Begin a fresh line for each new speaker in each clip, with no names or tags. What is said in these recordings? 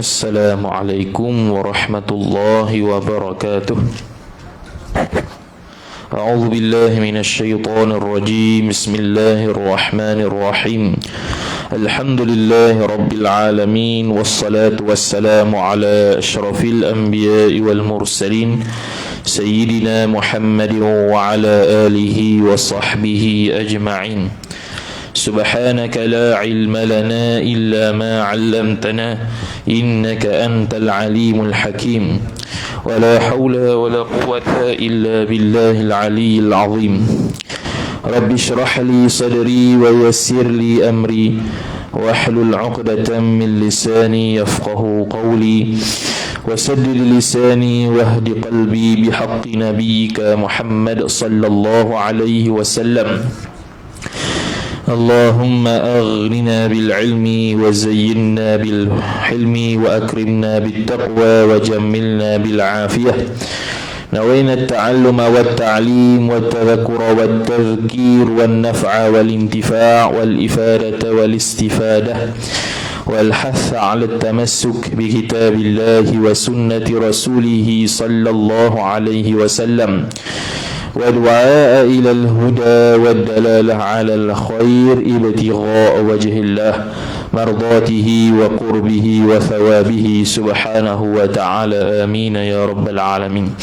Assalamualaikum warahmatullahi wabarakatuh. A'udzu billahi minasy syaithanir rajim. Bismillahirrahmanirrahim. Alhamdulillahi rabbil alamin wassalatu wassalamu ala asyrafil anbiya'i wal mursalin sayyidina Muhammadin wa ala alihi wa sahbihi ajma'in. Subhanaka la ilma lana illa ma 'allamtana innaka antal alimul hakim. Wa la hawla wa la quwwata illa billahil aliyyil azim. Rabbi shrah li sadri wa yassir li amri wahlul 'uqdatam min lisani yafqahu qawli wasaddid lisani wahdi qalbi bihaqqi nabiyyika Muhammad sallallahu alaihi wasallam. Allahumma aghnina bil ilmi wa zayyinna bil hilmi wa akrimna bit taqwa wa jammilna bil afiyah. Nawayna at-ta'alluma wat ta'lim wat tadhakkura wat tadhkir wan naf'a wal intifa' wal ifadata wal istifadah wal hath 'ala at-tamassuk bi kitabillahi wa sunnati rasulih sallallahu alaihi wasallam. والدعاء إلى الهدى والدلالة على الخير ابتغاء وجه الله مرضاته وقربه وثوابه سبحانه وتعالى آمين يا رب العالمين.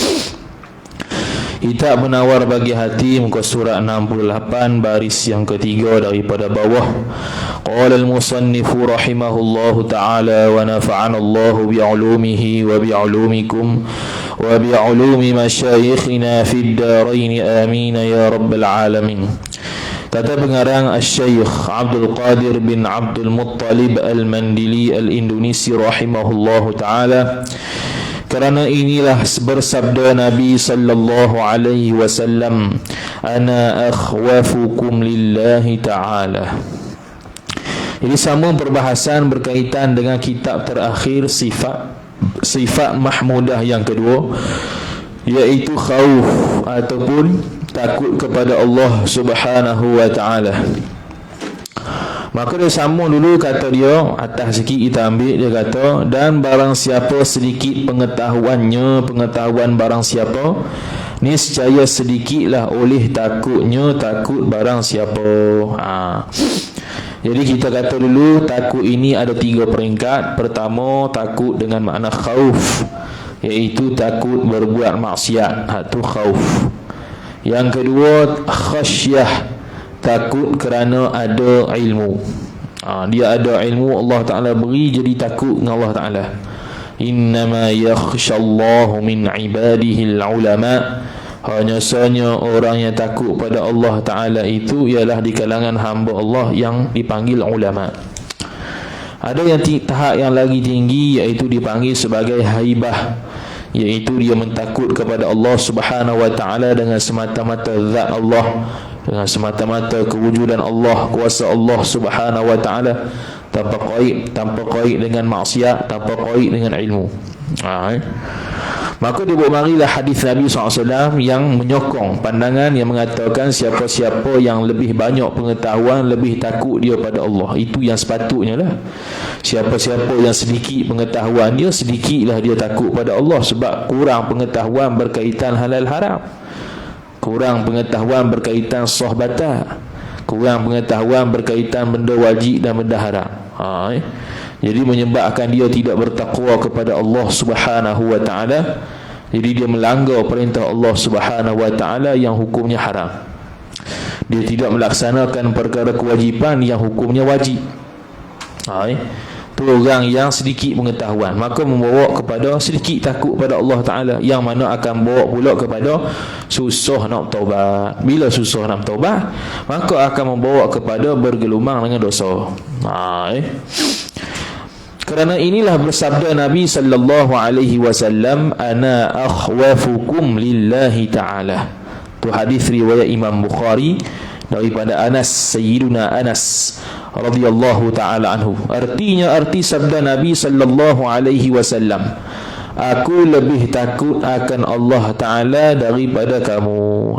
Kitab Penawar Bagi Hati, muka surat 68, baris yang ketiga daripada bawah. Qala al-musannifu rahimahullahu ta'ala wa nafa'ana Allahu bi'ulumihi wa bi'ulumikum wa bi'ulumi masyayikhina fid darain amin ya rabbal alamin. Kata pengarang Asy-Syaikh Abdul Qadir bin Abdul Muttalib Al-Mandili Al-Indonesi rahimahullahu ta'ala, kerana inilah bersabda Nabi sallallahu alaihi wasallam, ana akhwafukum lillahi ta'ala. Jadi sama perbahasan berkaitan dengan kitab terakhir, sifat mahmudah yang kedua, iaitu khauf ataupun takut kepada Allah Subhanahu wa taala. Maka dia sambung dulu, kata dia, atas sikit kita ambil, dia kata, dan barang siapa sedikit pengetahuan barang siapa, niscaya sedikitlah oleh takutnya takut barang siapa. Jadi kita kata dulu, takut ini ada 3 peringkat. Pertama, takut dengan makna khauf, iaitu takut berbuat maksiat, itu khauf. Yang kedua, khasyah, takut kerana ada ilmu. Dia ada ilmu, Allah Ta'ala beri, jadi takut dengan Allah Ta'ala. Innama yakhshallahu min ibadihil ulama. Hanya sahaja orang yang takut pada Allah Ta'ala itu ialah di kalangan hamba Allah yang dipanggil ulama. Ada yang tahap yang lagi tinggi, iaitu dipanggil sebagai haibah, iaitu dia mentakut kepada Allah Subhanahu wa Ta'ala dengan semata-mata zat Allah, dengan semata-mata kewujudan Allah, kuasa Allah Subhanahu wa Ta'ala, tanpa kait dengan maksiat, tanpa kait dengan ilmu. Maka dia marilah hadis Nabi SAW yang menyokong pandangan yang mengatakan siapa-siapa yang lebih banyak pengetahuan, lebih takut dia pada Allah. Itu yang sepatutnya lah. Siapa-siapa yang sedikit pengetahuan dia, sedikitlah dia takut pada Allah, sebab kurang pengetahuan berkaitan halal haram, kurang pengetahuan berkaitan sohbata, kurang pengetahuan berkaitan benda wajib dan benda haram. Jadi menyebabkan dia tidak bertakwa kepada Allah Subhanahu wa ta'ala. Jadi dia melanggar perintah Allah Subhanahu wa ta'ala yang hukumnya haram. Dia tidak melaksanakan perkara kewajipan yang hukumnya wajib. Itu orang yang sedikit pengetahuan, maka membawa kepada sedikit takut pada Allah Ta'ala, yang mana akan bawa pula kepada susah nak taubat. Bila susah nak taubat, maka akan membawa kepada bergelumang dengan dosa. Kerana inilah bersabda Nabi sallallahu alaihi wasallam, ana akhwafukum lillahi ta'ala. Itu hadis riwayat Imam Bukhari daripada Anas, Sayyiduna Anas radhiyallahu ta'ala anhu. Arti sabda Nabi sallallahu alaihi wasallam, aku lebih takut akan Allah Ta'ala daripada kamu.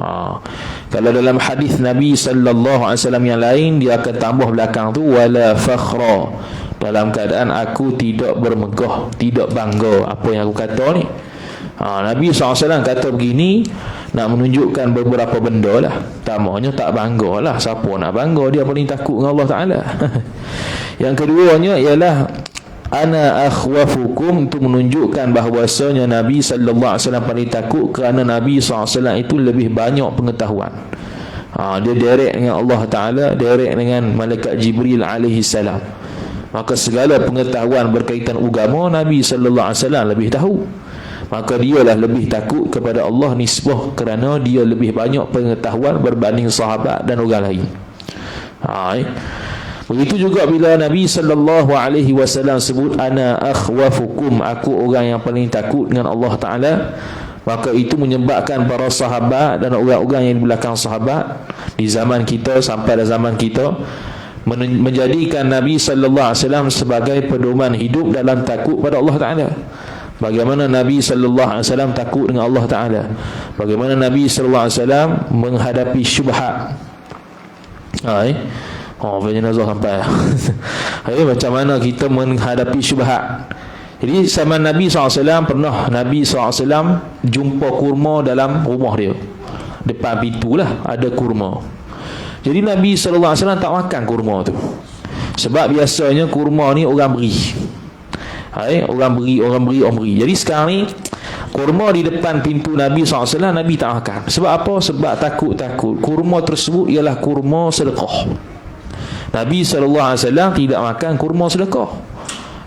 Kalau dalam hadis Nabi sallallahu alaihi wasallam yang lain, dia akan tambah belakang tu, wala fakhra, dalam keadaan aku tidak bermegah, tidak bangga apa yang aku kata ni. Nabi SAW kata begini nak menunjukkan beberapa benda lah. Pertamanya tak bangga lah. Siapa nak bangga? Dia paling takut dengan Allah Ta'ala. Yang keduanya ialah ana akhwafukum, untuk menunjukkan bahawasanya Nabi SAW paling takut kerana Nabi SAW itu lebih banyak pengetahuan. Dia direct dengan Allah Ta'ala, direct dengan Malaikat Jibril alaihi salam. Maka segala pengetahuan berkaitan agama Nabi SAW lebih tahu. Maka dialah lebih takut kepada Allah nisbah kerana dia lebih banyak pengetahuan berbanding sahabat dan orang lain. Begitu juga bila Nabi SAW sebut ana akhwafukum, aku orang yang paling takut dengan Allah Ta'ala, maka itu menyebabkan para sahabat dan orang-orang yang di belakang sahabat di zaman kita sampai zaman kita menjadikan Nabi SAW sebagai pedoman hidup dalam takut pada Allah Ta'ala. Bagaimana Nabi SAW takut dengan Allah Ta'ala, bagaimana Nabi SAW menghadapi syubhat. Jenazah sampai macam mana kita menghadapi syubhat. Jadi zaman Nabi SAW, pernah Nabi SAW jumpa kurma dalam rumah dia, depan pintu lah ada kurma. Jadi Nabi SAW tak makan kurma tu, sebab biasanya kurma ni orang beri. Orang beri. Jadi sekarang ni kurma di depan pintu Nabi SAW, Nabi tak makan. Sebab apa? Sebab takut kurma tersebut ialah kurma sedekah. Nabi SAW tidak makan kurma sedekah.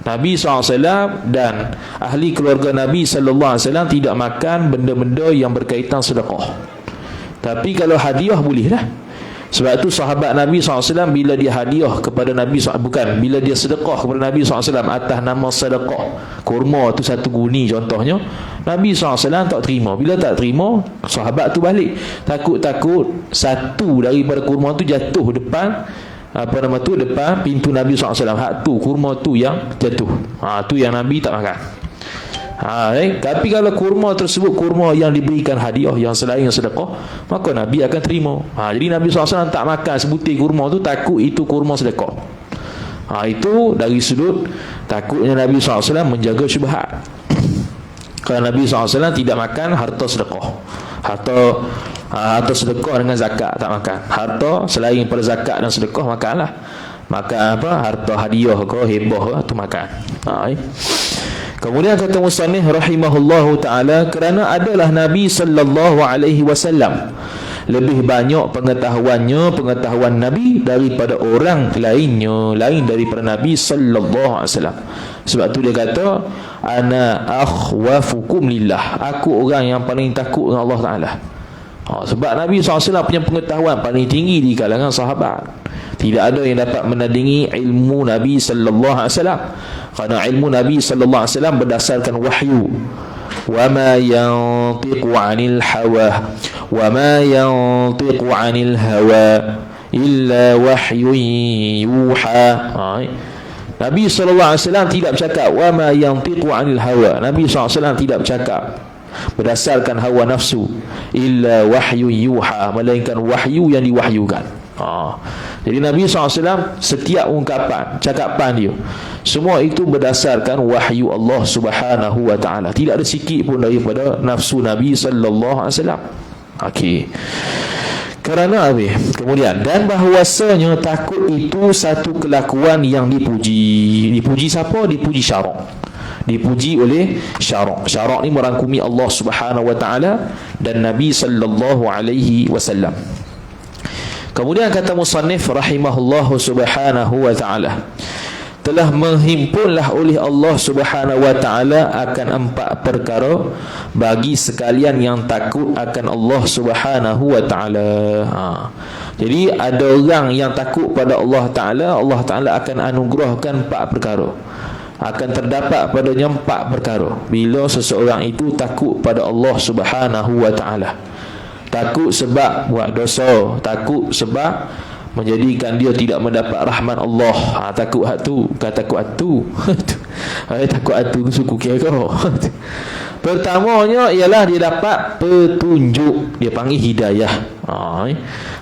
Nabi SAW dan ahli keluarga Nabi SAW tidak makan benda-benda yang berkaitan sedekah. Tapi kalau hadiah boleh lah. Sebab itu sahabat Nabi SAW bila dia hadiah kepada Nabi SAW, bila dia sedekah kepada Nabi SAW atas nama sedekah kurma tu satu guni contohnya, Nabi SAW tak terima. Bila tak terima, sahabat tu balik, takut-takut satu daripada kurma tu jatuh depan depan pintu Nabi SAW. Hak tu kurma tu yang jatuh, tu yang Nabi tak makan. Tapi kalau kurma tersebut kurma yang diberikan hadiah yang selain sedekah, maka Nabi akan terima. Jadi Nabi SAW tak makan sebutir kurma tu, takut itu kurma sedekah. Itu dari sudut takutnya Nabi SAW menjaga syubhat. Kerana Nabi SAW tidak makan harta sedekah, harta sedekah dengan zakat tak makan. Harta selain pada zakat dan sedekah makanlah. Makan apa? Harta hadiah ke hibah tu makan. Kemudian kata musannif rahimahullahu ta'ala, kerana adalah Nabi sallallahu alaihi wasallam lebih banyak pengetahuan Nabi daripada orang lain daripada Nabi sallallahu alaihi wasallam. Sebab tu dia kata ana akhwafukum lillah, aku orang yang paling takut dengan Allah Ta'ala. Sebab Nabi SAW punya pengetahuan paling tinggi di kalangan sahabat. Tidak ada yang dapat menandingi ilmu Nabi sallallahu alaihi wasallam. Kerana ilmu Nabi sallallahu alaihi wasallam berdasarkan wahyu. Wa ma yantiqu 'anil hawa wa ma yantiqu 'anil hawa illa wahyun yuha. Nabi sallallahu alaihi wasallam tidak bercakap wa ma yantiqu 'anil hawa. Nabi sallallahu alaihi wasallam tidak bercakap berdasarkan hawa nafsu, illa wahyu yuha, melainkan wahyu yang diwahyukan. Jadi Nabi SAW setiap ungkapan, cakapan dia, semua itu berdasarkan wahyu Allah Subhanahu wa ta'ala. Tidak ada sikit pun daripada nafsu Nabi sallallahu alaihi wasallam. Kerana apa? Kemudian, dan bahawasanya takut itu satu kelakuan yang dipuji. Dipuji siapa? Dipuji syarak. Dipuji oleh syarak. Syarak ni merangkumi Allah Subhanahu wa ta'ala dan Nabi sallallahu alaihi wasallam. Kemudian kata musannif rahimahullahu subhanahu wa ta'ala, telah menghimpunlah oleh Allah Subhanahu wa ta'ala akan 4 perkara bagi sekalian yang takut akan Allah Subhanahu wa ta'ala. Jadi ada orang yang takut pada Allah Ta'ala, Allah Ta'ala akan anugerahkan 4 perkara. Akan terdapat padanya 4 perkara bila seseorang itu takut pada Allah Subhanahu wa ta'ala. Takut sebab buat dosa, takut sebab menjadikan dia tidak mendapat rahmat Allah. Takut hak tu, takut hak tu. Takut hak tu suku kira. Pertamanya ialah dia dapat petunjuk, dia panggil hidayah.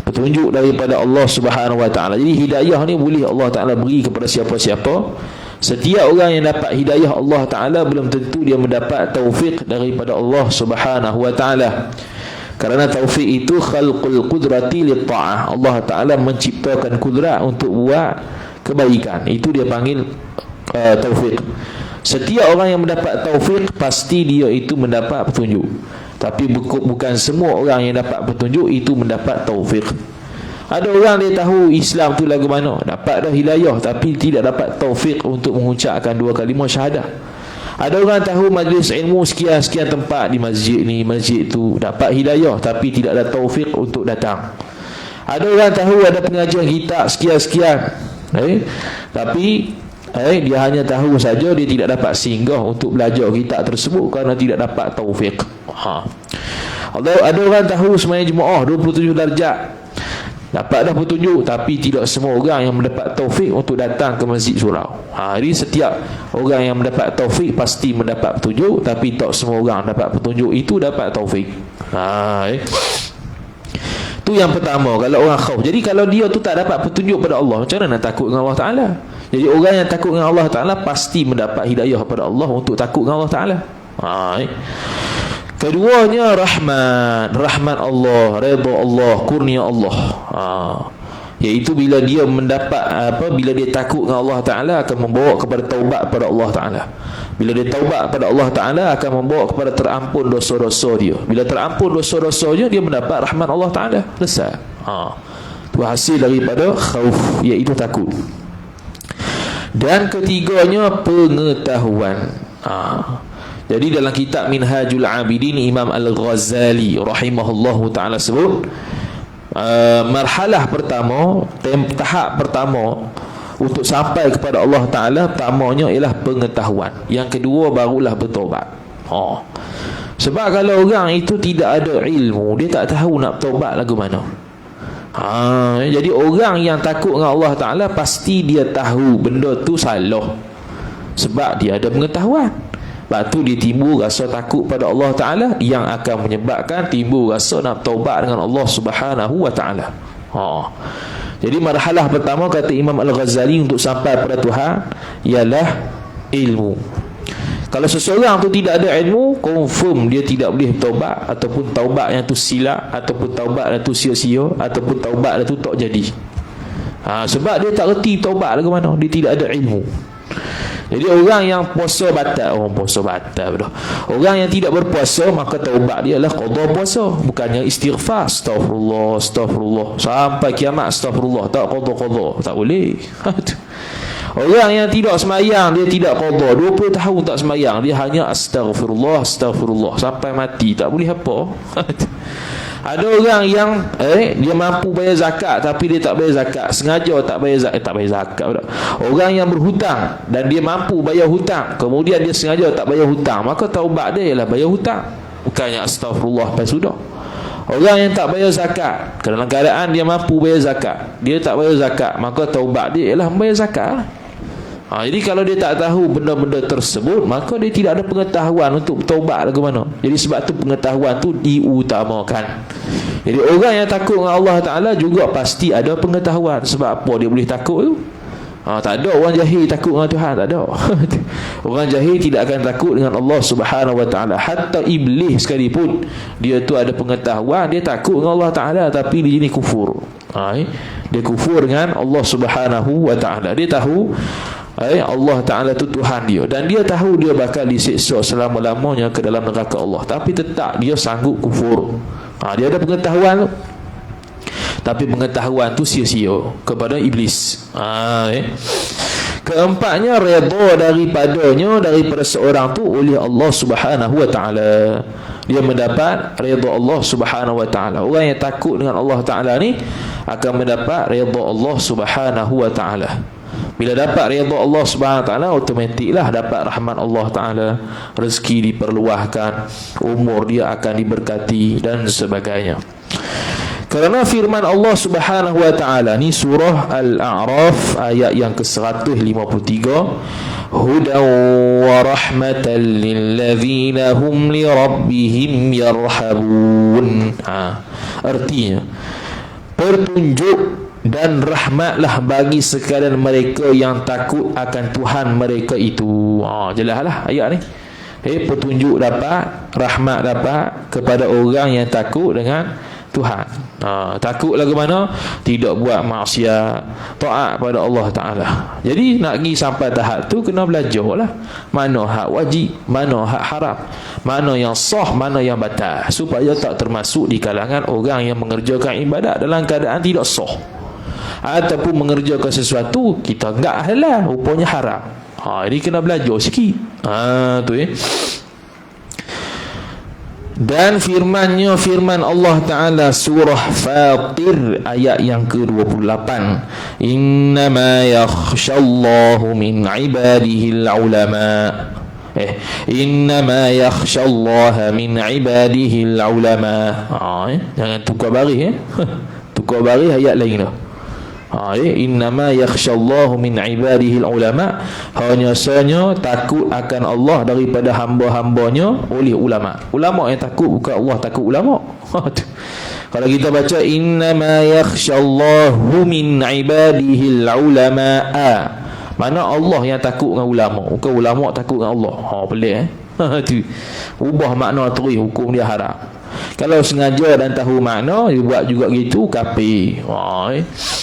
Petunjuk daripada Allah Subhanahu wa ta'ala. Jadi hidayah ni boleh Allah Ta'ala beri kepada siapa-siapa Setiap orang yang dapat hidayah Allah Ta'ala belum tentu dia mendapat taufik daripada Allah Subhanahu Wa Ta'ala. Kerana taufik itu khalqul qudrati lit-ta'ah. Allah Ta'ala menciptakan kudrat untuk buat kebaikan. Itu dia panggil taufik. Setiap orang yang mendapat taufik pasti dia itu mendapat petunjuk. Tapi bukan semua orang yang dapat petunjuk itu mendapat taufik. Ada orang dia tahu Islam tu lagu mana, dapat dah hidayah tapi tidak dapat taufik untuk mengucapkan 2 kalimah syahadah. Ada orang tahu majlis ilmu sekian-sekian tempat di masjid ni, masjid tu, dapat hidayah tapi tidak ada taufik untuk datang. Ada orang tahu ada pengajian kitab sekian-sekian, tapi dia hanya tahu saja, dia tidak dapat singgah untuk belajar kitab tersebut kerana tidak dapat taufik. Ada orang tahu sembahyang Jumaat 27 darjat, dapat dah petunjuk, tapi tidak semua orang yang mendapat taufik untuk datang ke masjid surau. Jadi setiap orang yang mendapat taufik pasti mendapat petunjuk, tapi tak semua orang dapat petunjuk itu dapat taufik. Itu yang pertama, kalau orang khauf. Jadi kalau dia tu tak dapat petunjuk pada Allah, macam mana nak takut dengan Allah Ta'ala? Jadi orang yang takut dengan Allah Ta'ala pasti mendapat hidayah pada Allah untuk takut dengan Allah Ta'ala. Keduanya rahmat Allah, redha Allah, kurnia Allah. Iaitu bila dia mendapat bila dia takut dengan Allah Ta'ala akan membawa kepada taubat pada Allah Ta'ala. Bila dia taubat pada Allah Ta'ala akan membawa kepada terampun dosa-dosa dia. Bila terampun dosa-dosa dia mendapat rahmat Allah Ta'ala. Selesai. Itu hasil daripada khauf, iaitu takut. Dan ketiganya pengetahuan. Jadi dalam kitab Minhajul Abidin, Imam Al-Ghazali rahimahullahu ta'ala sebut, marhalah pertama, tahap pertama untuk sampai kepada Allah Ta'ala, pertamanya ialah pengetahuan. Yang kedua barulah bertaubat. Sebab kalau orang itu tidak ada ilmu, dia tak tahu nak bertaubat lagu mana. Jadi orang yang takut dengan Allah Ta'ala pasti dia tahu benda tu salah, sebab dia ada pengetahuan. Lepas tu dia timbul rasa takut pada Allah Ta'ala, yang akan menyebabkan timbul rasa nak taubat dengan Allah Subhanahu Wa Ta'ala. Jadi marhalah pertama kata Imam Al-Ghazali untuk sampai pada Tuhan ialah ilmu. Kalau seseorang tu tidak ada ilmu, confirm dia tidak boleh taubat, ataupun taubat yang tu silap, ataupun taubat yang tu sia-sia, ataupun taubat yang tu tak jadi. Sebab dia tak reti taubat lagu mana, dia tidak ada ilmu. Jadi orang yang puasa batal, orang yang tidak berpuasa, maka taubat dia adalah qada puasa, bukannya istighfar, astagfirullah sampai kiamat, astagfirullah, tak qada, tak boleh. Orang yang tidak semayang, dia tidak qada, 20 tahun tak semayang, dia hanya astagfirullah sampai mati, tak boleh apa. Ada orang yang dia mampu bayar zakat tapi dia tak bayar zakat, sengaja tak bayar zakat. Orang yang berhutang dan dia mampu bayar hutang, kemudian dia sengaja tak bayar hutang, maka taubat dia ialah bayar hutang, bukannya astagfirullah lepas sudah. Orang yang tak bayar zakat, dalam keadaan dia mampu bayar zakat, dia tak bayar zakat, maka taubat dia ialah membayar zakat. Jadi kalau dia tak tahu benda-benda tersebut, maka dia tidak ada pengetahuan untuk bertaubat lagu mana. Jadi sebab tu pengetahuan tu diutamakan. Jadi orang yang takut dengan Allah Ta'ala juga pasti ada pengetahuan. Sebab apa dia boleh takut tu? Tak ada orang jahil takut dengan Tuhan, tak ada. Orang jahil tidak akan takut dengan Allah Subhanahu Wa Ta'ala. Hatta iblis sekalipun, dia tu ada pengetahuan, dia takut dengan Allah Ta'ala, tapi dia jenis kufur. Dia kufur dengan Allah Subhanahu Wa Ta'ala. Dia tahu Allah Ta'ala tu Tuhan dia, dan dia tahu dia bakal disiksa selama-lamanya ke dalam neraka Allah, tapi tetap dia sanggup kufur. Dia ada pengetahuan tu, tapi pengetahuan tu sia-sia kepada iblis. Keempatnya, redha daripada seorang tu oleh Allah Subhanahu Wa Ta'ala. Dia mendapat redha Allah Subhanahu Wa Ta'ala. Orang yang takut dengan Allah Ta'ala ni akan mendapat redha Allah Subhanahu Wa Ta'ala. Bila dapat redha Allah Subhanahu Wa Ta'ala, automatiklah dapat rahmat Allah Ta'ala, rezeki diperluahkan, umur dia akan diberkati dan sebagainya. Kerana firman Allah Subhanahu Wa Ta'ala ni surah Al-A'raf ayat yang ke-153, hudan wa rahmatan lilladzina hum li rabbihim yarhabun. Artinya petunjuk dan rahmatlah bagi sekalian mereka yang takut akan Tuhan mereka itu. Jelaslah ayat ni. Petunjuk dapat, rahmat dapat kepada orang yang takut dengan Tuhan. Takutlah ke mana? Tidak buat maksiat, taat pada Allah Ta'ala. Jadi nak pergi sampai tahap tu kena belajar lah, mana hak wajib, mana hak haram, mana yang sah, mana yang batal, supaya tak termasuk di kalangan orang yang mengerjakan ibadat dalam keadaan tidak sah, ataupun mengerjakan sesuatu kita enggak halal, rupanya haram. Ini kena belajar sikit. Tu Dan firman Allah Ta'ala surah Fatir ayat yang ke-28, innama yakhshallahu min ibadihil ulama. Innama yakhshallaha min ibadihil ulama. Jangan tukar baris tukar baris ayat lain dah. Innama yakhshallahu min ibadihil ulama, hanya sahaja takut akan Allah daripada hamba-hambanya oleh ulama. Ulama yang takut, bukan Allah takut ulama. Kalau kita baca innama yakhshallahu min ibadihil ulama, mana Allah yang takut dengan ulama, bukan ulama takut dengan Allah. Pelik tu. Ubah makna terus, hukum dia haram. Kalau sengaja dan tahu makna, dia buat juga gitu, kafir.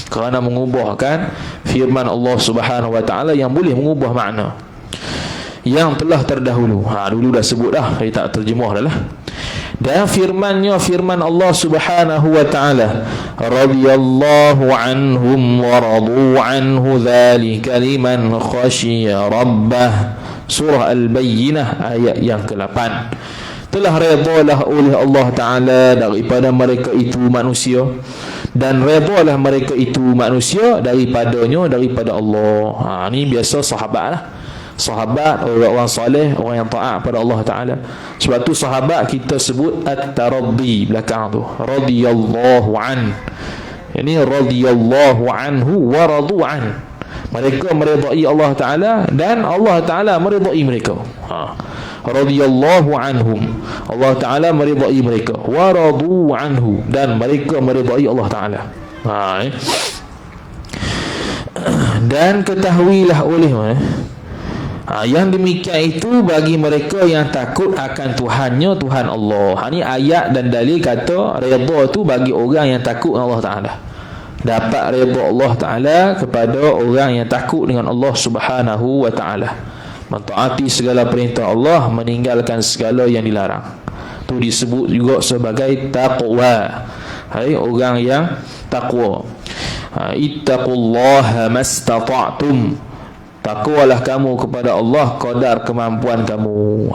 Kerana mengubahkan firman Allah Subhanahu Wa Ta'ala yang boleh mengubah makna yang telah terdahulu. Dulu dah sebut dah, saya tak terjemah dah lah. Dan firman Allah Subhanahu Wa Ta'ala, radhiyallahu anhum wa radu anhu dzalika liman khashiya rabbah. Surah Al-Bayyinah ayat yang ke-8. Telah redalah oleh Allah Ta'ala daripada mereka itu manusia, dan redalah mereka itu manusia daripadanya, daripada Allah. Ni biasa sahabat lah. Sahabat, orang-orang soleh, orang yang taat pada Allah Ta'ala. Sebab tu sahabat kita sebut at-taraddi belakang tu, radhiyallahu an. Ini radhiyallahu anhu wa radu an. Mereka meridai Allah Ta'ala dan Allah Ta'ala meridai mereka. Radhiyallahu anhum, Allah Ta'ala meridai mereka, wa radu anhu, dan mereka meridai Allah Ta'ala. Dan ketahuilah oleh yang demikian itu bagi mereka yang takut akan Tuhannya, Tuhan Allah. Ini ayat dan dalil kata redha tu bagi orang yang takut Allah Ta'ala. Dapat redha Allah Ta'ala kepada orang yang takut dengan Allah Subhanahu Wa Ta'ala, mentaati segala perintah Allah, meninggalkan segala yang dilarang. Tu disebut juga sebagai taqwa. Orang yang takwa. Ittaqullaha mastata'tum. Takwalah kamu kepada Allah kadar kemampuan kamu.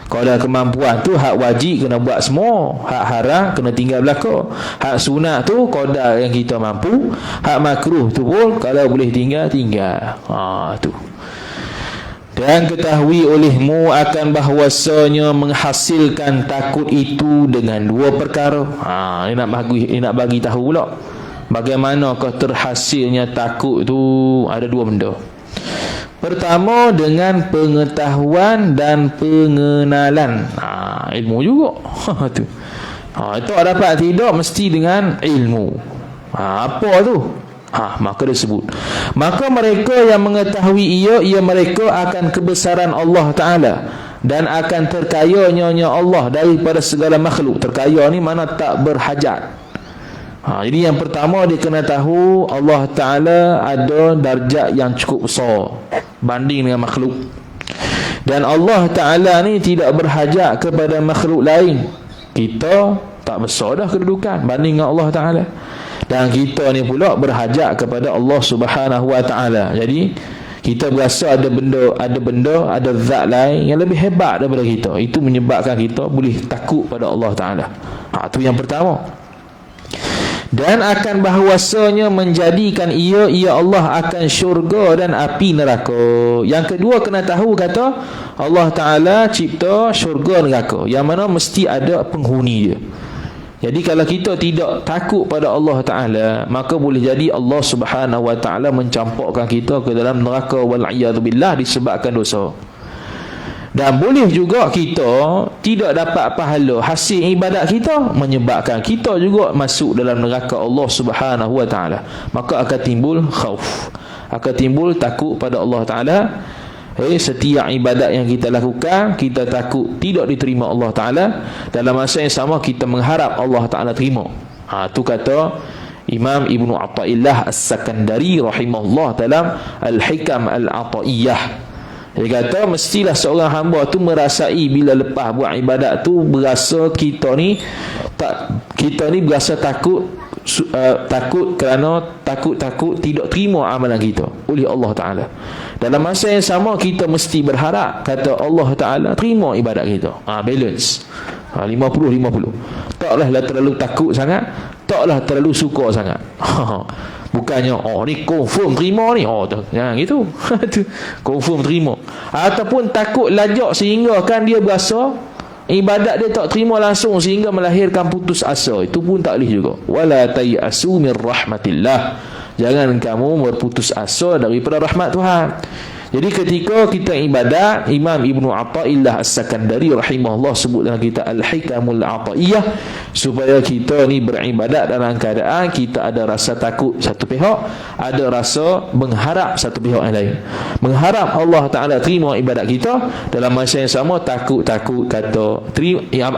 Kadar kemampuan tu hak wajib kena buat semua, hak haram kena tinggal belaka. Hak sunat tu kadar yang kita mampu, hak makruh tu pun kalau boleh tinggal. Tu. Dan ketahui olehmu akan bahwasanya menghasilkan takut itu dengan dua perkara. Ini nak bagi tahu pula bagaimanakah terhasilnya takut tu. Ada dua benda. Pertama dengan pengetahuan dan pengenalan. Ilmu juga. Tu. Itu dapat tidak mesti dengan ilmu. Apa tu? Maka disebut, maka mereka yang mengetahui ia mereka akan kebesaran Allah Ta'ala dan akan terkayanya Allah daripada segala makhluk. Terkaya ni mana tak berhajat. Jadi yang pertama dia kena tahu Allah Ta'ala ada darjat yang cukup besar banding dengan makhluk, dan Allah Ta'ala ni tidak berhajat kepada makhluk lain. Kita tak besar dah kedudukan banding dengan Allah Ta'ala, dan kita ni pula berhajat kepada Allah Subhanahu Wa Ta'ala. Jadi kita berasa ada benda, ada zat lain yang lebih hebat daripada kita. Itu menyebabkan kita boleh takut pada Allah Ta'ala. Itu yang pertama. Dan akan bahawasanya menjadikan ia Allah akan syurga dan api neraka. Yang kedua kena tahu kata Allah Ta'ala cipta syurga neraka, yang mana mesti ada penghuni dia. Jadi kalau kita tidak takut pada Allah Ta'ala, maka boleh jadi Allah Subhanahu Wa Ta'ala mencampakkan kita ke dalam neraka wal'iyadzubillah disebabkan dosa. Dan boleh juga kita tidak dapat pahala hasil ibadat kita, menyebabkan kita juga masuk dalam neraka Allah Subhanahu wa taala. Maka akan timbul khauf, akan timbul takut pada Allah taala. Setiap ibadat yang kita lakukan, kita takut tidak diterima Allah taala. Dalam masa yang sama kita mengharap Allah taala terima. Tu kata Imam Ibnu Athaillah As-Sakandari rahimahullah dalam Al-Hikam Al-Athaiyah. Dia kata mestilah seorang hamba tu merasai bila lepas buat ibadat tu, berasa kita ni berasa takut kerana takut tidak terima amalan kita oleh Allah Ta'ala. Dalam masa yang sama kita mesti berharap kata Allah Ta'ala terima ibadat kita. Balance 50-50. Taklah terlalu takut sangat, taklah terlalu suka sangat. Bukannya ni confirm terima ni, jangan gitu. Confirm terima. Ataupun takut lajak sehingga kan dia berasa ibadat dia tak terima langsung sehingga melahirkan putus asa. Itu pun tak boleh juga. Wala tayasu min rahmatillah. Jangan kamu berputus asa daripada rahmat Tuhan. Jadi ketika kita ibadat, Imam Ibnu Athaillah As-Sakandari rahimahullah sebut dalam kitab Al-Hikamul Athaiyah, supaya kita ni beribadat dalam keadaan kita ada rasa takut satu pihak, ada rasa mengharap satu pihak yang lain. Mengharap Allah Ta'ala terima ibadat kita, dalam masa yang sama takut kata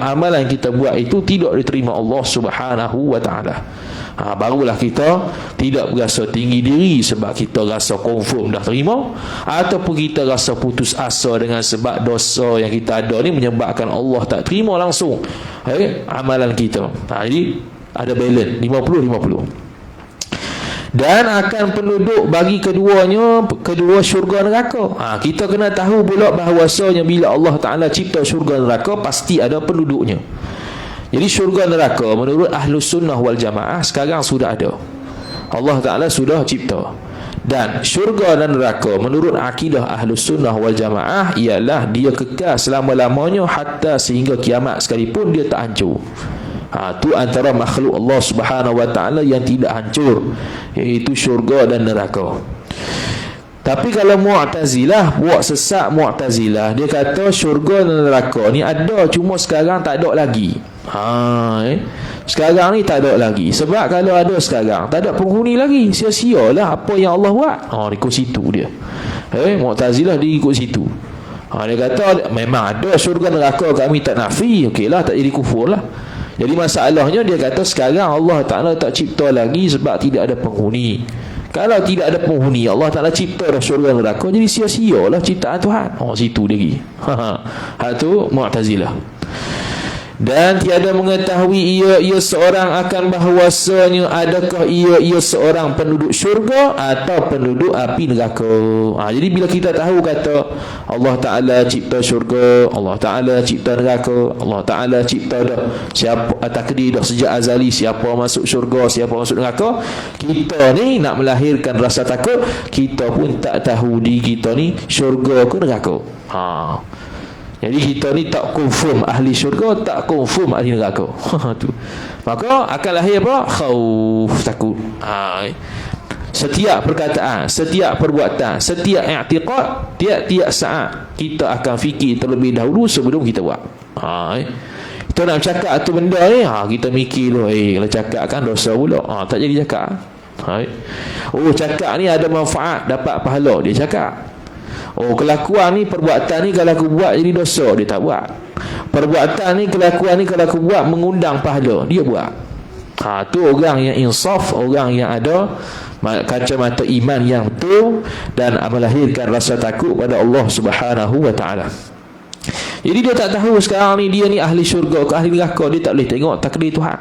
amalan yang kita buat itu tidak diterima Allah Subhanahu wa Ta'ala. Barulah kita tidak berasa tinggi diri sebab kita rasa confirm dah terima, ataupun kita rasa putus asa dengan sebab dosa yang kita ada ni menyebabkan Allah tak terima langsung amalan kita. Jadi ada balance 50-50. Dan akan penduduk bagi kedua syurga neraka. Kita kena tahu pula bahawasanya bila Allah Ta'ala cipta syurga neraka pasti ada penduduknya. Jadi syurga neraka menurut Ahlus Sunnah wal Jamaah sekarang sudah ada. Allah Ta'ala sudah cipta. Dan syurga dan neraka menurut akidah Ahlus Sunnah wal Jamaah ialah dia kekal selama-lamanya hatta sehingga kiamat sekalipun dia tak hancur. Tu antara makhluk Allah Subhanahu wa Ta'ala yang tidak hancur, iaitu syurga dan neraka. Tapi kalau Mu'tazilah, buat sesat Mu'tazilah, dia kata syurga dan neraka ni ada, cuma sekarang tak ada lagi. Sekarang ni tak ada lagi. Sebab kalau ada sekarang, tak ada penghuni lagi. Sia-sialah apa yang Allah buat. Ikut situ dia. Mu'tazilah dia ikut situ. Dia kata memang ada syurga neraka, kami tak nafi. Okeylah, tak jadi kufur lah. Jadi masalahnya dia kata sekarang Allah Ta'ala tak cipta lagi sebab tidak ada penghuni. Kalau tidak ada penghuni, Allah Ta'ala cipta dah syurga neraka, jadi sia-sialah ciptaan Tuhan. Situ dia pergi. Itu Mu'tazilah. Dan tiada mengetahui ia seorang akan bahawasanya adakah ia seorang penduduk syurga atau penduduk api neraka. Jadi bila kita tahu kata Allah Ta'ala cipta syurga, Allah Ta'ala cipta neraka, Allah Ta'ala cipta dah siapa takdir dah sejak azali siapa masuk syurga, siapa masuk neraka, kita ni nak melahirkan rasa takut, kita pun tak tahu diri kita ni syurga ke neraka. Jadi kita ni tak confirm ahli syurga, tak confirm ahli neraka. Maka akan lahir apa? Khauf, takut. Setiap perkataan, setiap perbuatan, setiap i'tiqad, tiap-tiap saat kita akan fikir terlebih dahulu sebelum kita buat. Kita nak cakap tu benda ni, kita mikir dulu, kalau cakap kan dosa pula. Tak jadi cakap. Cakap ni ada manfaat, dapat pahala, dia cakap. Kelakuan ni, perbuatan ni kalau aku buat jadi dosa, dia tak buat. Perbuatan ni, kelakuan ni kalau aku buat mengundang pahala, dia buat. Tu orang yang insaf, orang yang ada kacamata iman yang betul dan melahirkan rasa takut pada Allah Subhanahu wa Ta'ala. Jadi dia tak tahu sekarang ni dia ni ahli syurga ke ahli neraka, dia tak boleh tengok takdir Tuhan.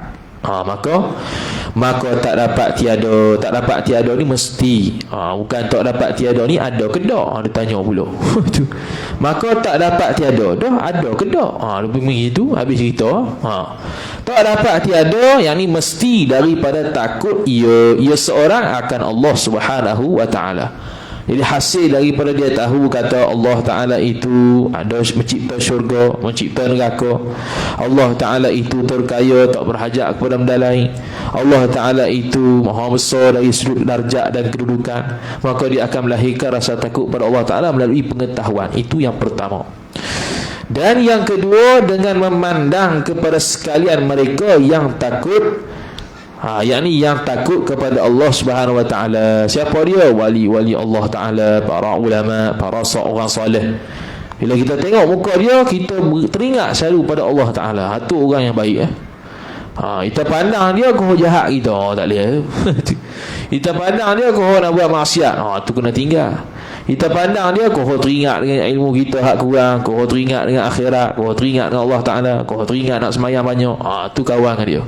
Maka tak dapat tiada ni mesti. Bukan tak dapat tiada ni ada ke tak? Dia tanya pula. Maka tak dapat tiada dah ada ke tak? Lebih begitu habis cerita. Tak dapat tiada yang ni mesti daripada takut ia seorang akan Allah Subhanahu wa Ta'ala. Jadi hasil daripada dia tahu kata Allah Ta'ala itu ada mencipta syurga, mencipta neraka. Allah Ta'ala itu terkaya, tak berhajat kepada benda lain. Allah Ta'ala itu maha besar dari sudut darjat dan kedudukan. Maka dia akan melahirkan rasa takut pada Allah Ta'ala melalui pengetahuan. Itu yang pertama. Dan yang kedua, dengan memandang kepada sekalian mereka yang takut, yakni yang takut kepada Allah Subhanahu wa taala. Siapa dia? Wali-wali Allah taala, para ulama, para orang soleh. Bila kita tengok muka dia, kita teringat selalu pada Allah taala. Itu orang yang baik. Kita pandang dia kau jahat kita, tak boleh. Kita pandang dia kau nak buat maksiat, tu kena tinggal. Kita pandang dia, kau teringat dengan ilmu kita hak kurang, kau teringat dengan akhirat, kau teringat dengan Allah Ta'ala, kau teringat nak semayang banyak, tu kawan dengan dia.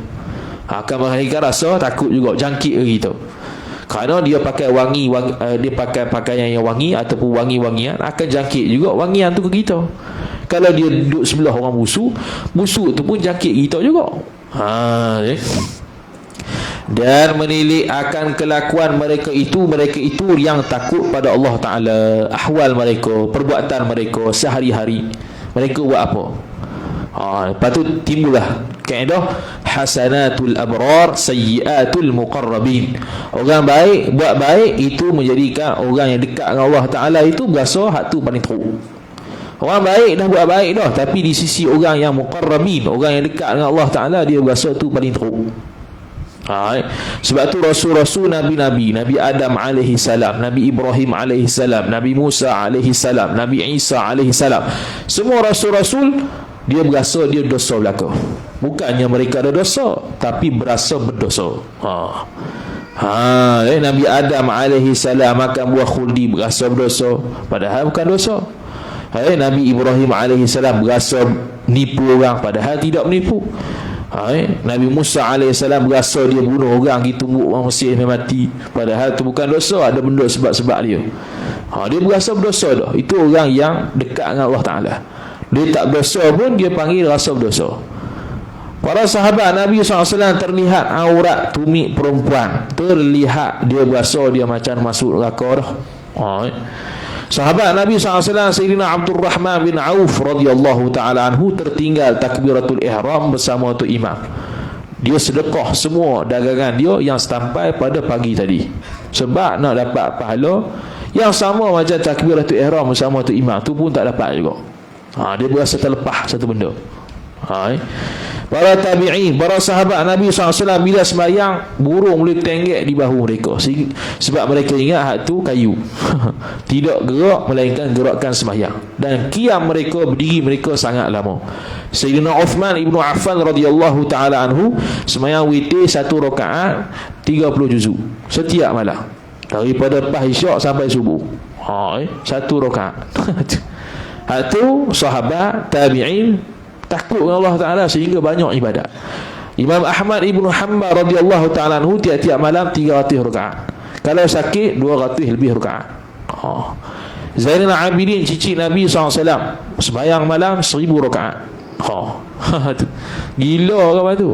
Akan mengalihkan rasa takut juga, jangkit ke kita. Kerana dia pakai dia pakai pakaian yang wangi ataupun wangi-wangian, akan jangkit juga wangian tu ke kita. Kalau dia duduk sebelah orang busuk tu pun jangkit kita juga. Dan menilik akan kelakuan mereka itu yang takut pada Allah Ta'ala, ahwal mereka, perbuatan mereka sehari-hari, mereka buat apa. Lepas tu timbullah kaedah hasanatul abrar sayyiatul muqarrabin. Orang baik buat baik, itu menjadikan orang yang dekat dengan Allah Ta'ala itu berasa hak tu paling teruk. Orang baik dah buat baik dah, tapi di sisi orang yang muqarrabin, orang yang dekat dengan Allah Ta'ala, dia berasa tu paling teruk. Sebab tu rasul-rasul, nabi-nabi, Nabi Adam alaihi salam, Nabi Ibrahim alaihi salam, Nabi Musa alaihi salam, Nabi Isa alaihi salam, semua rasul-rasul dia berasa dia dosa belaka. Bukannya mereka ada dosa, tapi berasa berdosa. Nabi Adam alaihi salam makan buah khuldi, berasa berdosa, padahal bukan dosa. Nabi Ibrahim alaihi salam berasa nipu orang, padahal tidak menipu. Nabi Musa AS berasa dia bunuh orang, pergi tumbuk orang Mesir sampai mati, padahal itu bukan dosa, ada benda sebab-sebab dia. Dia berasa berdosa dah. Itu orang yang dekat dengan Allah Ta'ala. Dia tak berdosa pun dia panggil rasa berdosa. Para sahabat Nabi SAW terlihat aurat tumit perempuan, terlihat dia berasa dia macam masuk neraka dah. Sahabat Nabi SAW Sayyidina Abdul Rahman bin Auf radhiyallahu ta'ala anhu tertinggal takbiratul ihram bersama tu imam. Dia sedekah semua dagangan dia yang sampai pada pagi tadi, sebab nak dapat pahala yang sama macam takbiratul ihram bersama tu imam tu pun tak dapat juga. Dia berasa terlepas satu benda. Para tabi'in, para sahabat Nabi SAW bila sembahyang, burung boleh tenggek di bahu mereka, sebab mereka ingat hak tu kayu. Tidak gerak, melainkan gerakkan sembahyang. Dan qiyam mereka, berdiri mereka sangat lama. Sayyidina Uthman ibnu Affan radhiyallahu ta'ala anhu sembahyang witir 1 rakaat 30 juzuk setiap malam, daripada lepas isyak sampai subuh. 1 rakaat. Hak tu sahabat tabi'in takut dengan Allah Ta'ala sehingga banyak ibadat. Imam Ahmad ibnu Hanbal radhiyallahu ta'ala anhu tiap-tiap malam 300 rakaat, kalau sakit 200 lebih rakaat. Zainal Abidin cicit Nabi SAW sembahyang malam 1000 rakaat. Gila kan tu.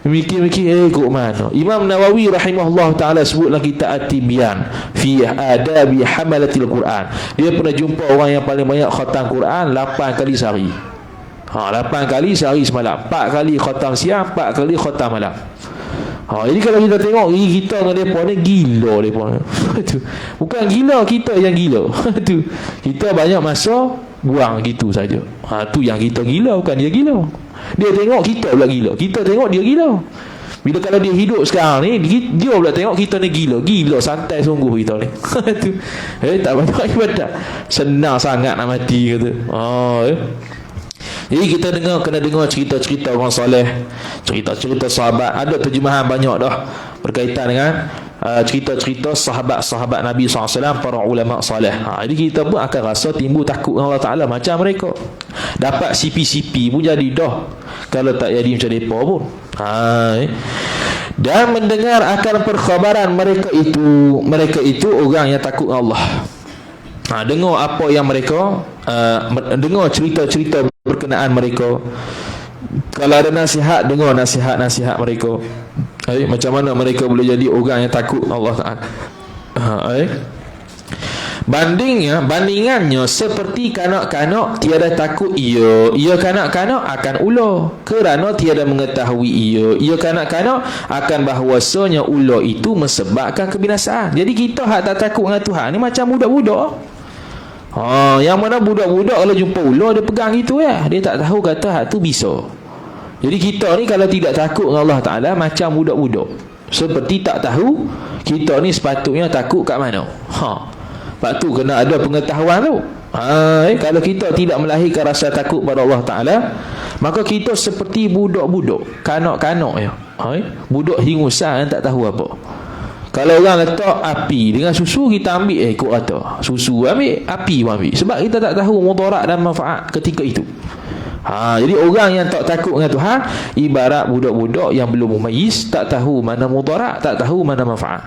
Mikir-mikir kok mana. Imam Nawawi rahimahullah ta'ala sebut dalam kitab At-Tibyan fi adabi hamalatil Quran, dia pernah jumpa orang yang paling banyak khatam Quran 8 kali sehari. 8 kali sehari semalam, 4 kali khatam siang, 4 kali khatam malam. Jadi kalau kita tengok kita dengan mereka ni, gila mereka. Bukan gila, kita yang gila. Kita banyak masa buang gitu saja. Tu yang kita gila, bukan dia gila. Dia tengok kita pula gila, kita tengok dia gila. Bila kalau dia hidup sekarang ni, dia pula tengok kita ni gila. Gila santai sungguh kita ni. Tak banyak ibadat, senang sangat nak mati kata. Jadi kita kena dengar cerita-cerita orang soleh, cerita-cerita sahabat. Ada terjemahan banyak dah berkaitan dengan cerita-cerita sahabat-sahabat Nabi SAW, para ulama soleh. Jadi kita pun akan rasa timbul takut dengan Allah Ta'ala macam mereka. Dapat CP-CP pun jadi dah, kalau tak jadi macam mereka pun. Dan mendengar akan perkhabaran mereka itu orang yang takut dengan Allah. Dengar apa yang mereka dengar cerita-cerita berkenaan mereka. Kalau ada nasihat, dengar nasihat-nasihat mereka. Macam mana mereka boleh jadi orang yang takut Allah Ta'ala. Bandingannya seperti kanak-kanak tiada takut ia kanak-kanak akan ular, kerana tiada mengetahui ia kanak-kanak akan bahawasanya ular itu mesebabkan kebinasaan. Jadi kita hak tak takut dengan Tuhan ni macam budak-budak. Yang mana budak-budak kalau jumpa ular dia pegang gitu ya, dia tak tahu kata hak tu bisa. Jadi kita ni kalau tidak takut dengan Allah Ta'ala macam budak-budak, seperti tak tahu kita ni sepatutnya takut kat mana. Lepas tu kena ada pengetahuan tu. Kalau kita tidak melahirkan rasa takut pada Allah Ta'ala, maka kita seperti budak-budak, kanak-kanak ya. Budak hingusan yang tak tahu apa. Kalau orang letak api dengan susu, kita ambil ikut kata susu ambil, api pun ambil, sebab kita tak tahu mudarat dan manfaat ketika itu. Jadi orang yang tak takut dengan Tuhan ibarat budak-budak yang belum memayis, tak tahu mana mudarat, tak tahu mana manfaat.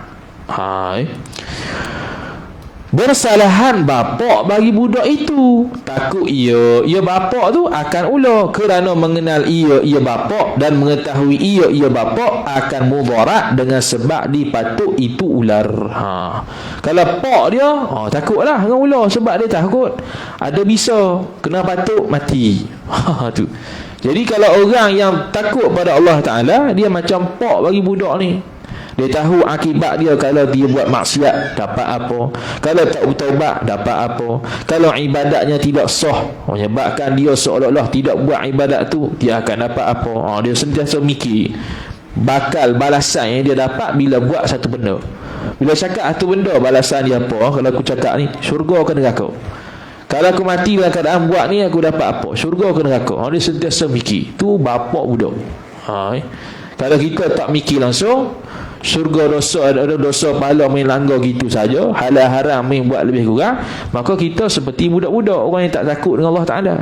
Bersalahan bapak bagi budak itu. Takut ia bapak tu akan ular, kerana mengenal ia bapak dan mengetahui ia bapak akan mudarat dengan sebab dipatuk itu ular. Kalau pak dia takutlah dengan ular, sebab dia takut ada bisa kena patuk mati. Tu. Jadi kalau orang yang takut pada Allah Ta'ala, dia macam pak bagi budak ni. Dia tahu akibat dia kalau dia buat maksiat dapat apa, kalau tak bertaubat dapat apa, kalau ibadatnya tidak sah menyebabkan dia seolah-olah tidak buat ibadat tu, dia akan dapat apa. Dia sentiasa mikir bakal balasan yang dia dapat bila buat satu benda. Bila cakap satu benda, balasan dia apa? Kalau aku cakap ni syurga ke neraka, kalau aku mati dalam keadaan buat ni, aku dapat apa? Syurga ke neraka. Dia sentiasa mikir. Tu bapak budak. Kalau kita tak mikir langsung, syurga dosa, ada dosa pahala main langgar gitu saja, halal haram main buat lebih kurang, maka kita seperti budak-budak, orang yang tak takut dengan Allah Ta'ala.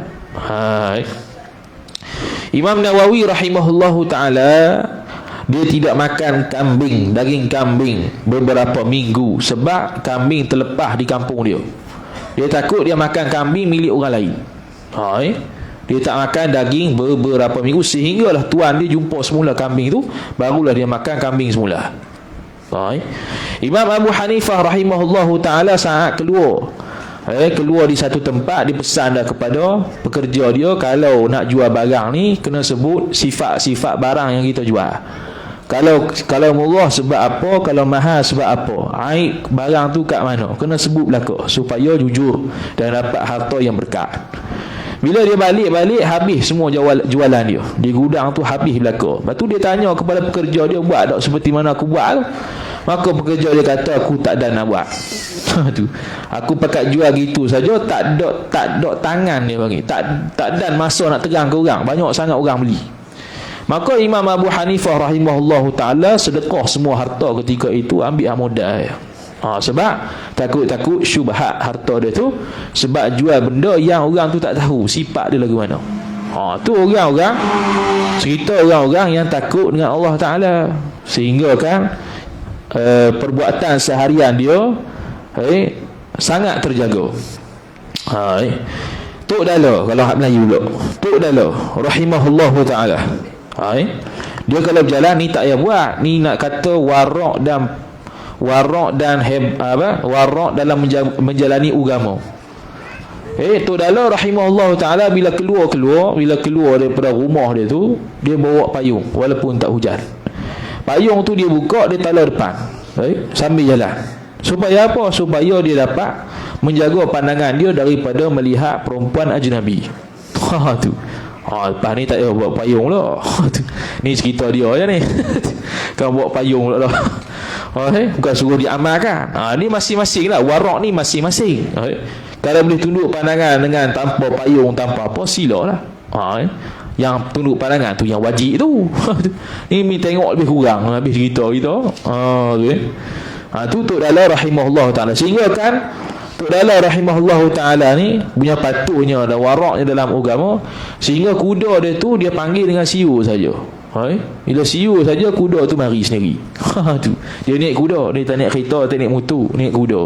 Imam Nawawi rahimahullahu ta'ala, dia tidak makan kambing, daging kambing beberapa minggu, sebab kambing terlepas di kampung dia. Dia takut dia makan kambing milik orang lain. Dia tak makan daging beberapa minggu, sehinggalah tuan dia jumpa semula kambing tu, barulah dia makan kambing semula. Imam Abu Hanifah rahimahullahu ta'ala saat keluar di satu tempat, dia pesan dah kepada pekerja dia, kalau nak jual barang ni kena sebut sifat-sifat barang yang kita jual. Kalau murah sebab apa, kalau mahal sebab apa, aib barang tu kat mana, kena sebut belaka supaya jujur dan dapat harta yang berkat. Bila dia balik habis semua jualan dia di gudang tu, habis belaka. Lepas tu dia tanya kepada pekerja dia, buat tak seperti mana aku buat tu? Maka pekerja dia kata, aku tak ada nak buat. Tu. Aku pakai jual gitu saja, tak ada tangan dia bagi. Tak dan masa nak terang ke orang, banyak sangat orang beli. Maka Imam Abu Hanifah rahimahullahu ta'ala sedekah semua harta ketika itu, ambil modal. Sebab takut syubhat harta dia tu, sebab jual benda yang orang tu tak tahu sifat dia lagu mana. Tu orang-orang, cerita orang-orang yang takut dengan Allah Ta'ala, sehingga kan perbuatan seharian dia sangat terjaga. Tok Dala, kalau hak Melayu pula, Tok Dala rahimahullahu ta'ala, dia kalau berjalan ni tak payah buat, ni nak kata warak dalam menjalani agama. Tok Dala rahimahullah ta'ala bila keluar daripada rumah dia tu, dia bawa payung walaupun tak hujan. Payung tu dia buka, dia talar depan sambil jalan. Supaya apa? Supaya dia dapat menjaga pandangan dia daripada melihat perempuan ajnabi. Tu. Lepas ni tak payah bawa payung lah. Ni cerita dia je ni. Kan bawa payung lah. Bukan suruh diamalkan. Ni masing-masing lah. Warak ni masing-masing. Kalau boleh tunduk pandangan dengan tanpa payung, tanpa apa, sila lah. Yang tunduk pandangan tu yang wajib tu. Ni tengok lebih kurang habis cerita kita. Tu Tok Dala rahimahullah ta'ala. Sehingga kan Tok Dala rahimahullah ta'ala ni punya patuhnya dan waraknya dalam agama, sehingga kuda dia tu dia panggil dengan siu saja. Bila siu saja, kuda tu mari sendiri. Tu. Dia naik kuda, dia tak naik kereta, tak naik motor, naik kuda.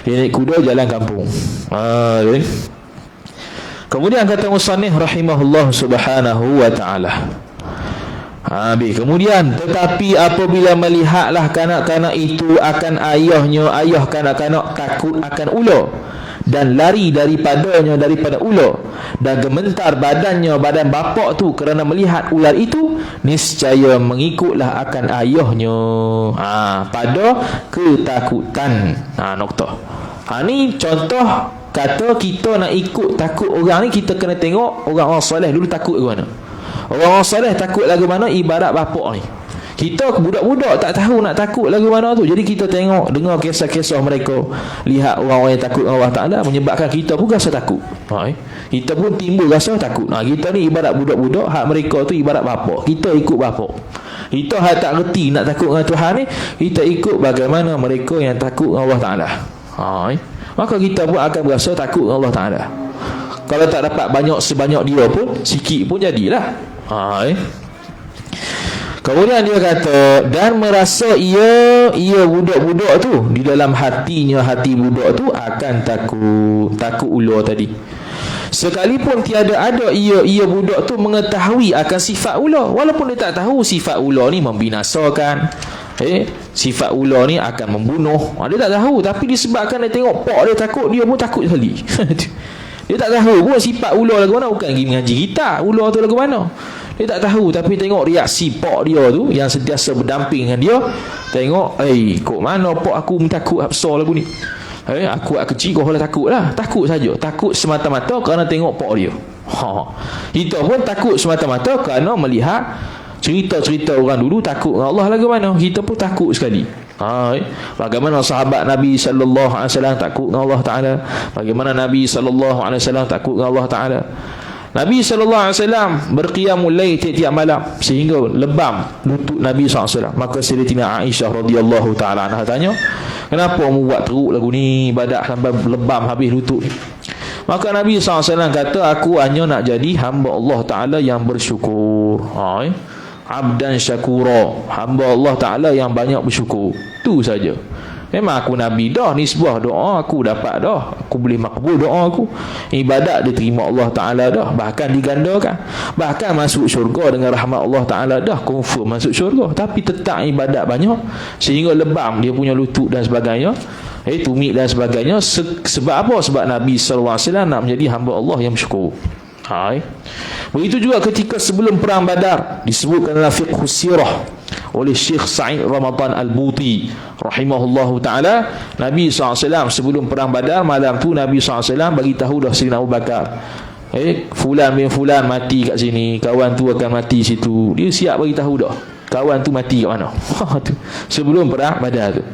Dia naik kuda jalan kampung. Kemudian kata musannif rahimahullah subhanahu wa ta'ala, kemudian tetapi apabila melihatlah kanak-kanak itu akan ayah kanak-kanak takut akan ular dan lari daripada ular, dan gemetar badan bapak tu kerana melihat ular itu, niscaya mengikutlah akan ayahnya pada ketakutan. Noktah. Ni contoh kata kita nak ikut takut orang ni, kita kena tengok orang soleh dulu takut ke mana. Orang soleh takut lagu mana, ibarat bapak ni. Kita budak-budak tak tahu nak takut lagu mana tu. Jadi kita tengok, dengar kisah-kisah mereka, lihat orang-orang yang takut Allah Ta'ala, menyebabkan kita pun rasa takut. Kita pun timbul rasa takut. Kita ni ibarat budak-budak, hak mereka tu ibarat bapak. Kita ikut bapak. Kita hak tak reti nak takut dengan Tuhan ni, kita ikut bagaimana mereka yang takut dengan Allah Ta'ala. Maka kita pun akan berasa takut dengan Allah Ta'ala. Kalau tak dapat banyak sebanyak dia pun, sikit pun jadilah. Kemudian dia kata, dan merasa ia budak-budak tu, di dalam hatinya, hati budak tu akan takut ular tadi. Sekalipun tiada ada ia budak tu mengetahui akan sifat ular, walaupun dia tak tahu sifat ular ni membinasakan, sifat ular ni akan membunuh, dia tak tahu. Tapi disebabkan dia tengok pak dia takut, dia pun takut sekali. Dia tak tahu pun sifat ular lagu mana, bukan pergi mengaji kita ular tu lagu mana, dia tak tahu. Tapi tengok reaksi pak dia tu yang sentiasa berdamping dengan dia, tengok kok mana pak aku takut besar lagu ni. Aku kecil kau lah takut lah. Takut saja. Takut semata-mata kerana tengok pak dia. Kita pun takut semata-mata kerana melihat cerita-cerita orang dulu takut dengan Allah lagu mana. Kita pun takut sekali. Bagaimana sahabat Nabi sallallahu alaihi wasallam takut dengan Allah Taala, bagaimana Nabi sallallahu alaihi wasallam takut dengan Allah Taala. Nabi sallallahu alaihi wasallam berqiyamul lail tiap-tiap malam sehingga lebam lutut Nabi sallallahu alaihi wasallam. Maka Sayyidatina Aisyah radhiyallahu taala anha tanya, kenapa mu buat teruk lagu ni, ibadat sampai lebam habis lutut ni? Maka Nabi sallallahu alaihi wasallam kata, aku hanya nak jadi hamba Allah Taala yang bersyukur. Abdan syakura, hamba Allah Ta'ala yang banyak bersyukur. Tu saja. Memang aku Nabi dah, ni sebuah doa aku dapat dah, aku boleh makbul doa aku, ibadat diterima Allah Ta'ala dah, bahkan digandakan, bahkan masuk syurga dengan rahmat Allah Ta'ala dah, confirm masuk syurga. Tapi tetap ibadat banyak sehingga lebam dia punya lutut dan sebagainya, tumit dan sebagainya. Sebab apa? Sebab Nabi SAW nak menjadi hamba Allah yang bersyukur. Begitu juga ketika sebelum perang Badar, disebutkan dalam fiqh sirah oleh Syekh Sa'id Ramadan Al-Buti rahimahullahu ta'ala, Nabi SAW sebelum perang Badar, malam tu Nabi SAW bagi tahu dah Sayyidina Abu Bakar, fulan bin fulan mati kat sini, kawan tu akan mati situ. Dia siap bagi tahu dah kawan tu mati kat mana. Sebelum perang Badar tu.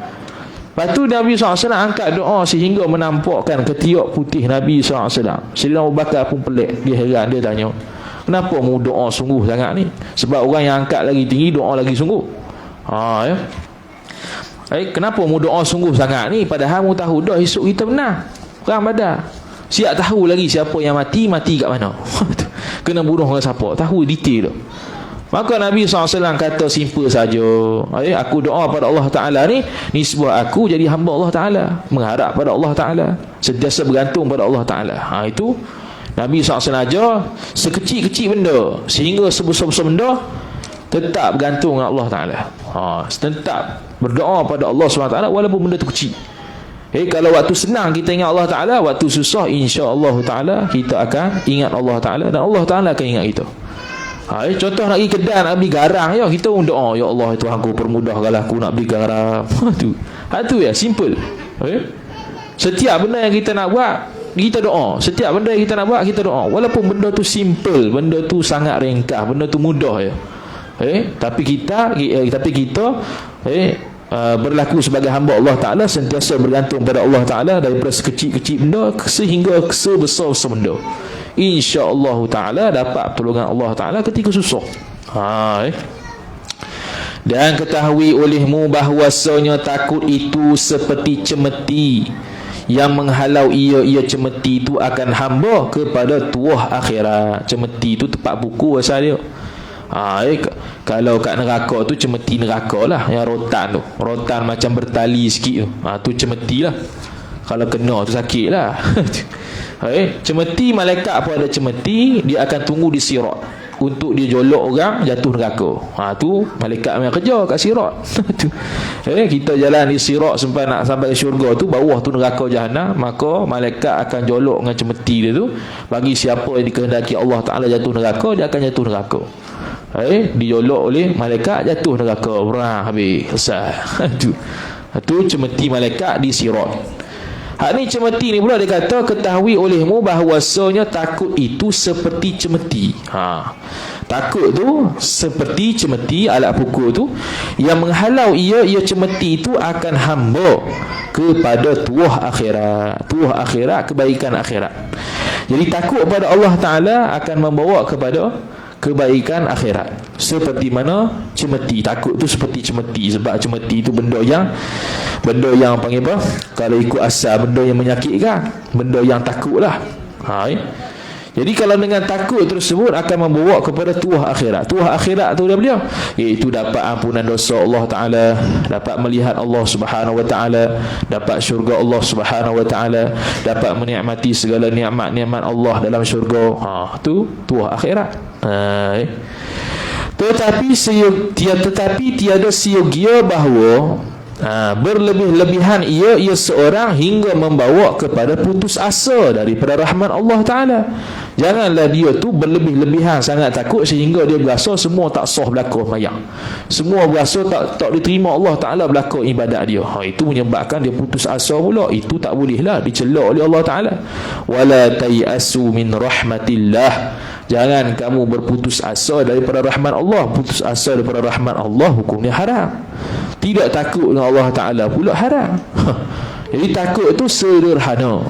Lepas tu Nabi SAW angkat doa sehingga menampakkan ketiak putih Nabi SAW. Sayyidina Abu Bakar pun pelik, dia heran, dia tanya, kenapa mu doa sungguh sangat ni? Sebab orang yang angkat lagi tinggi, doa lagi sungguh. Kenapa mu doa sungguh sangat ni? Padahal mu tahu dah esok kita menang perang Badar. Siap tahu lagi siapa yang mati kat mana. Kena bunuh dengan siapa, tahu detail tu. Maka Nabi SAW kata simple saja, aku doa pada Allah Ta'ala ni sebab aku jadi hamba Allah Ta'ala, mengharap pada Allah Ta'ala, sentiasa bergantung pada Allah Ta'ala. Itu Nabi SAW ajar, sekecil-kecil benda sehingga sebesar-besar benda, tetap bergantung dengan Allah Ta'ala. Tetap berdoa pada Allah SWT walaupun benda tu kecil. Kalau waktu senang kita ingat Allah Ta'ala, waktu susah insya-Allah Ta'ala kita akan ingat Allah Ta'ala dan Allah Ta'ala akan ingat kita. Contoh nak pergi kedai nak beli garang, kita pun doa, ya Allah Tuhan aku permudahkanlah aku nak beli garam. Itu ya, simple. Setiap benda yang kita nak buat, kita doa. Setiap benda yang kita nak buat, kita doa. Walaupun benda tu simple, benda tu sangat ringkas, benda tu mudah ya. Tapi kita berlaku sebagai hamba Allah Ta'ala, sentiasa bergantung pada Allah Ta'ala daripada sekecil-kecil benda sehingga sebesar-besar benda. InsyaAllah Ta'ala dapat pertolongan Allah Ta'ala ketika susah. Dan ketahui olehmu bahwasanya takut itu seperti cemeti yang menghalau ia cemeti itu akan hamba kepada tuah akhirat. Cemeti itu tempat buku asal dia. Kalau kat neraka tu cemeti neraka lah, yang rotan tu, rotan macam bertali sikit tu, tu cemeti lah. Kalau kena tu sakit lah. Cemeti, malaikat pun ada cemeti, dia akan tunggu di sirat untuk dia jolok orang jatuh neraka. Tu malaikat yang kerja kat sirat. Kita jalan di sirat sampai nak sampai ke syurga tu, bawah tu neraka jahanam, maka malaikat akan jolok dengan cemeti dia tu, bagi siapa yang dikehendaki Allah Ta'ala jatuh neraka, dia akan jatuh neraka. Dijolok oleh malaikat, jatuh neraka, habis selesai. Tu cemeti malaikat di sirat. Hak ni cemeti ni pula dia kata, ketahui olehmu bahawasanya takut itu seperti cemeti. Takut tu seperti cemeti, alat pukul tu yang menghalau ia cemeti itu akan hamba kepada tuah akhirat, kebaikan akhirat. Jadi takut pada Allah Ta'ala akan membawa kepada kebaikan akhirat. Seperti mana cemeti, takut tu seperti cemeti. Sebab cemeti itu benda yang panggil apa, kalau ikut asal benda yang menyakitkan, benda yang takutlah. Jadi kalau dengan takut tersebut akan membawa kepada tuah akhirat. Tuah akhirat tu dia beliau, iaitu dapat ampunan dosa Allah Ta'ala, dapat melihat Allah Subhanahu Wa Ta'ala, dapat syurga Allah Subhanahu Wa Ta'ala, dapat menikmati segala nikmat-nikmat Allah dalam syurga. Tu tuah akhirat. Tetapi tiada siogia bahawa berlebih-lebihan ia seorang hingga membawa kepada putus asa daripada rahmat Allah Ta'ala. Janganlah dia tu berlebih-lebihan sangat takut sehingga dia berasa semua tak sah berlaku mayang, semua berasa tak diterima Allah Ta'ala berlaku ibadat dia. Itu menyebabkan dia putus asa pula. Itu tak bolehlah, dicela oleh Allah Ta'ala. Wala tayasu min rahmatillah, jangan kamu berputus asa daripada rahmat Allah. Putus asa daripada rahmat Allah hukumnya haram. Tidak takut dengan Allah Ta'ala pula haram. Jadi takut itu sederhana.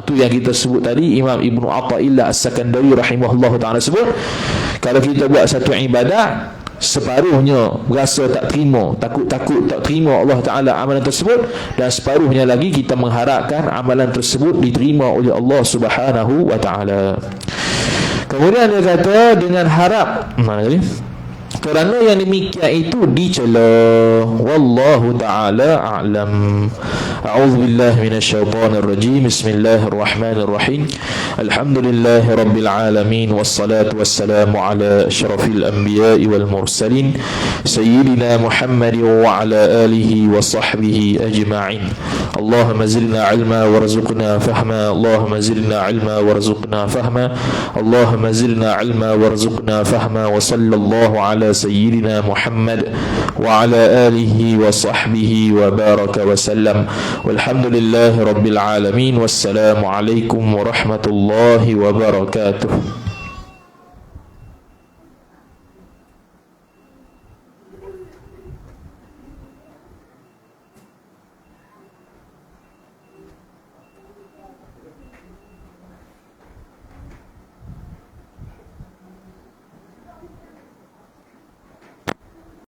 Tu yang kita sebut tadi. Imam Ibnu Athaillah As-Sakandari rahimahullah ta'ala sebut, kalau kita buat satu ibadat, separuhnya berasa tak terima, takut tak terima Allah Ta'ala amalan tersebut, dan separuhnya lagi kita mengharapkan amalan tersebut diterima oleh Allah Subhanahu Wa Ta'ala. Kemudian dia kata dengan harap, kerana yang demikian itu dicela. Wallahu ta'ala a'lam. A'udzu billahi minasyaitonir rajim. Bismillahirrahmanirrahim. Alhamdulillahi rabbil alamin, wassalatu wassalamu ala asyrafil anbiya'i wal mursalin sayyidina Muhammadin wa ala alihi wa sahbihi ajma'in. Allahumma zidna ilma warzuqna fahma. Allahumma zidna ilma warzuqna fahma. Allahumma zidna ilma warzuqna fahma. Wa sallallahu ala sayyidina Muhammad wa ala alihi wa sahbihi wa baraka wa sallam. Walhamdulillahi rabbil alamin. Wassalamu alaikum warahmatullahi wabarakatuh.